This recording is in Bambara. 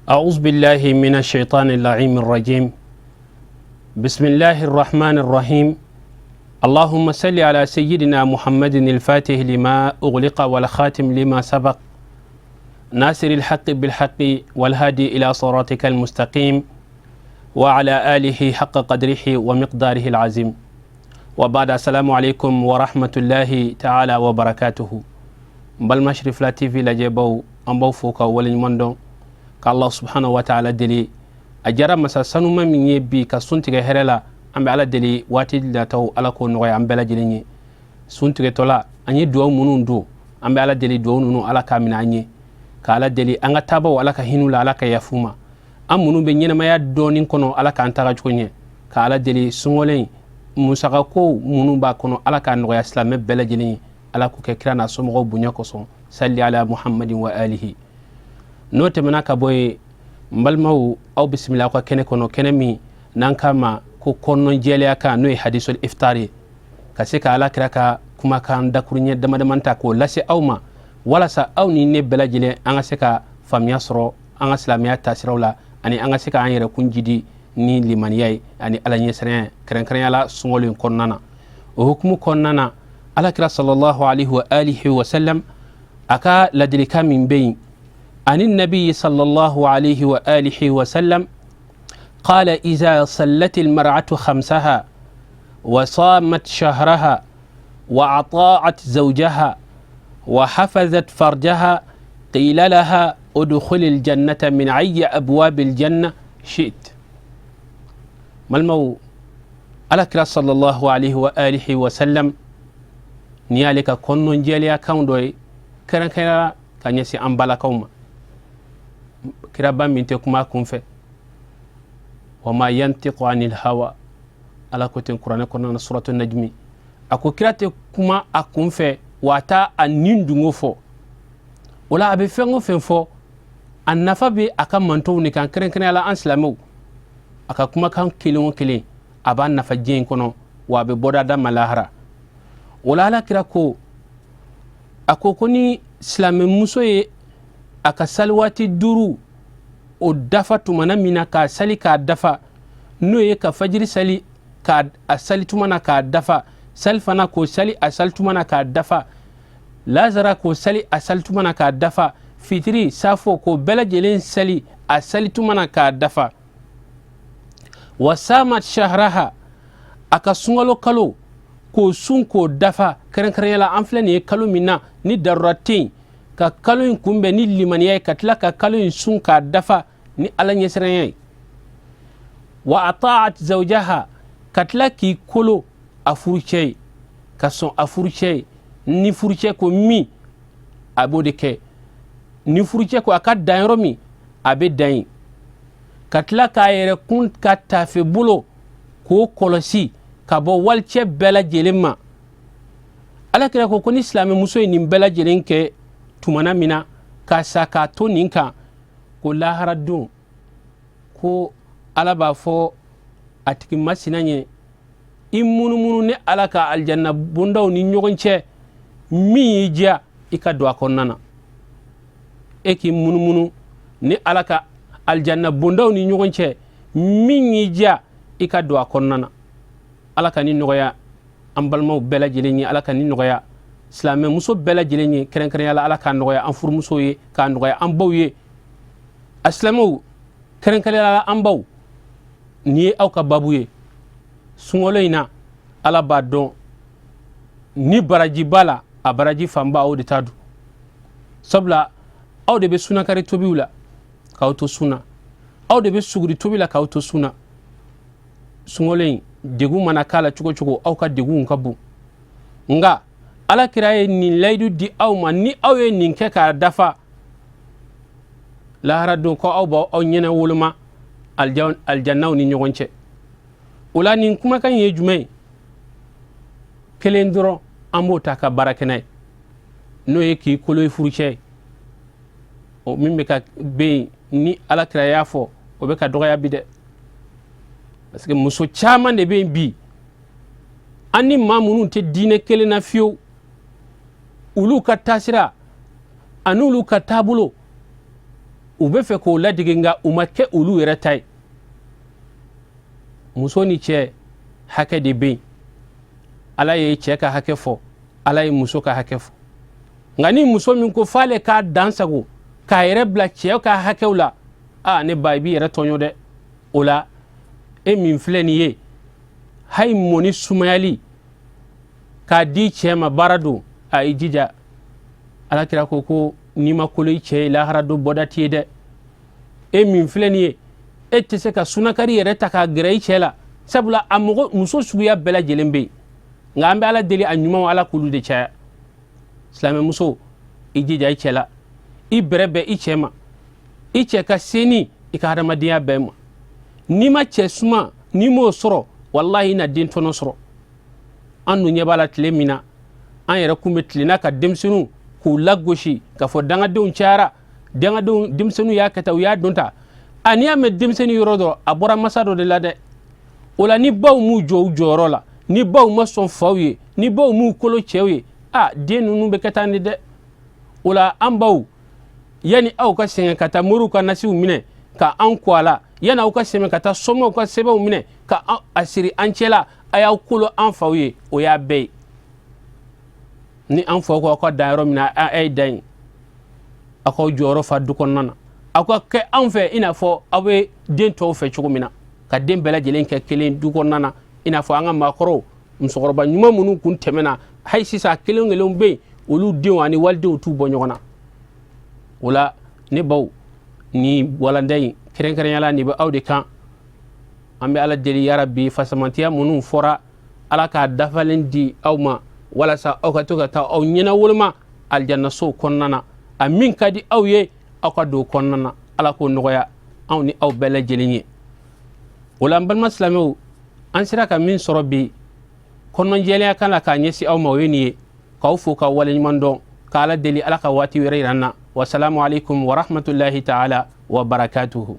أعوذ بالله من الشيطان اللعين الرجيم. بسم الله الرحمن الرحيم. اللهم صل على سيدنا محمد الفاتح لما أغلق والخاتم لما سبق ناصر الحق بالحق والهادي إلى صراطك المستقيم وعلى آله حق قدره ومقداره العظيم. وبعد السلام عليكم ورحمة الله تعالى وبركاته. بل Cherifla TV لجيبو أمبو فوكا ولنمندون كالله سبحانه وتعالى دلي أجرى مسا سنوما من يبي كسنتك هرلا أم على دلي واتي لاتو على كون نغي أم بلا جليني سنتك تولا أني دو منون دو أم على دلي دو نونو على كامن أني كالا دلي أنغا تابو على كهينو لا على كيفوما أم منو بنينا ما يدونين كونو على كانتاغا جكوني كالا دلي سنولين مساقاكو منو با كونو على كان نغي أسلام بلا جليني على كو كيكرانا سمغو بنيوكو سون سلي على محمد وآله note manaka boy mbalmaw aw bismillah ko kene kono kene mi nankama ko konno jele aka no hadisul iftari kasika ala kiraka kuma kan dakurnya dama manta ko lase awma wala sa aw ni ne bela jele anga seka famya soro anga islamiya tasrawla ani anga seka an yere kunjidi ni limaniyai ani ala nyesren kren ala sungolin konnana o hukmu konnana ala kira sallallahu alaihi wa alihi wa sallam aka ladrika min bayin عن النبي صلى الله عليه وآله وسلم قال إذا صلت المرأة خمسها وصامت شهرها وأطاعت زوجها وحفظت فرجها قيل لها ادخل الجنة من أي أبواب الجنة شئت. ما المو على صلى الله عليه وآله وسلم نيالك كنون جيليا كوندوي كرن كيرا كان يسي أمبالا كوما كرابا من تكما كنفه وما ينطق عن الهوى على كتن قرآن كنا سورة النجم أكو كرات كما أكنفه واتا أنين دعوفه ولا أبي فينغ فينفو النفع بي أكم منتوني كان كرن كنا على أنسلامو أكما كان كيلون كيلين أبان نفجين كنا وأبي بودا دم ملاهرة ولا لا كراكو أكو كوني سلام مسوي aka salwati duru o dafa tumana mina ka sali ka dafa no ye ka fajiri sali ka asali tumana ka dafa salfana ko sali asal tumana ka dafa lazara ko sali asal tumana ka dafa fitri safo ko bela jelen sali asali tumana ka dafa wasamat shahraha aka sungalo kalo ko sun ko dafa karen yala amflani kalo mina ni darratin ka kaloin kumbe ni limaniyai katla ka kaloin sun ka dafa ni ala nyesranyai wa ata'at zawjaha katla ki kolo afurchei ka son afurchei ni furche ko mi abode ke ni furche ko aka dairo mi abe dain katla ka yere kun ka tafe bulo ko kolosi ka bo walche bela jelema ala kira ko ni islam muso ni bela jelenke tumana mina ka saka to ninka ko lahara dun ko ala ba fo atiki masina nye imunu ne ala ka aljanna bundaw ni nyogonche mi ja ika do akonnana eki munu ne ala ka aljanna bundaw ni nyogonche mi ja ika do akonnana ala ka ni nogoya ambalmo bela jeli ala ka ni nogoya islamé muso bela jelen keren keren yala ala ka nogoya an fur muso ye ka nogoya an baw ye islamu keren keren yala an baw ni aw ka babu ye sungolo ina ala ba don ni baraji bala a baraji famba aw de tadu sabla aw de be suna kare tobiwla ka auto suna aw de be suguri tobila ka auto suna sungolo degu mana kala chuko aw ka degu nkabu nga ala kiraye ni laydu di awma ni awe nin ke ka dafa lahara don ko aw ba aw nyena wuluma aljanna ni nyogonche ula nin kuma kan ye jumai kelendro amota ka barakenay no ye ki koloy furuche o mimbe ka be ni ala kiraye afo o be ka doya bide parce que muso chama de be bi ani mamunu te dine kelena fiyo ulu ka tasira anulu ka tabulo u bɛ fɛ k'o ladege nka u ma kɛ olu yɛrɛ ta ye. Muso ni cɛ hakɛ de bɛ yen. Ala ye cɛ ka hakɛ fɔ, Ala ye muso ka hakɛ fɔ. Nka ni muso min ko f'ale k'a dansago k'a yɛrɛ bila cɛ ka hakɛw la, ne ba i b'i yɛrɛ tɔɲɔ dɛ. O la e min filɛ nin ye, hayi mɔni sumayali k'a di cɛ ma baara don, i jija. Alakira ko n'i ma kolo i cɛ ye lahara don bɔda t'i ye dɛ. E min filɛ nin ye, e tɛ se ka sunakari yɛrɛ ta k'a gɛrɛ i cɛ la, sabula a muso suguya bɛɛ lajɛlen bɛ yen. Nka an bɛ Ala deli a ɲumanw Ala k'olu de caya. Silamɛ muso, i jija i cɛ la, i bɛrɛ bɛn i cɛ ma, i cɛ ka seni i ka hadamadenya bɛɛ ma. N'i ma cɛ suma, n'i m'o sɔrɔ, wallahi i na den tɔnɔ sɔrɔ. An dun ɲɛ b'a la tile min na, an yɛrɛ kun bɛ tilenna ka denmisɛnninw k'u lagosi k'a fɔ dangadenw cayara, denmisɛnninw y'a kɛ tan u y'a dɔn ta. N'i y'a mɛn denmisɛnnin yɔrɔ dɔrɔn a bɔra masa dɔ de la dɛ. O la ni baw m'u jɔ u jɔyɔrɔ la, ni baw ma sɔn faw ye, ni baw m'u kolo cɛw ye, den ninnu bɛ kɛ tan de dɛ. O la an baw, yani aw ka sɛgɛn ka taa moriw ka nasiw minɛ ka an kɔ a la, yani aw ka sɛgɛn ka taa sɔmɔw ka sɛbɛnw minɛ ka a siri an cɛ la, a y'aw kolo an faw ye, o y'a bɛɛ ye. Ni an faw ko aw ka dan yɔrɔ min na, a ye dan yen. Aw k'aw jɔyɔrɔ fa du kɔnɔna na. Aw ka kɛ anw fɛ i n'a fɔ aw bɛ den tɔw fɛ cogo min na, ka den bɛɛ lajɛlen kɛ kelen du kɔnɔna na, i n'a fɔ an ka maakɔrɔw, musokɔrɔba ɲuman minnu kun tɛmɛna, hali sisan kelen kelenw bɛ yen, olu denw ani walidenw t'u bɔ ɲɔgɔn na. O la ne baw, ni walanda in kɛrɛnkɛrɛnyala nin bɛ aw de kan. An bɛ Ala deli yarabi fasamantiya minnu fɔra, Ala k'a dafalen di aw ma, walasa aw ka to ka taa aw ɲɛna woloma alijanasow kɔnɔna na. A min ka di aw ye, aw ka don o kɔnɔna na. Ala k'o nɔgɔya anw ni aw bɛɛ lajɛlen ye. O la n balima silamɛw, an sera ka min sɔrɔ bi, kɔnɔjɛlenya kan k'a ɲɛsin aw ma, o ye nin ye. K'aw fo k'aw waleɲuman dɔn, k'Ala deli Ala ka waati wɛrɛ yira an na. Wasalamu alaikum wa rahmatullahi ta'ala wa barakatuhu.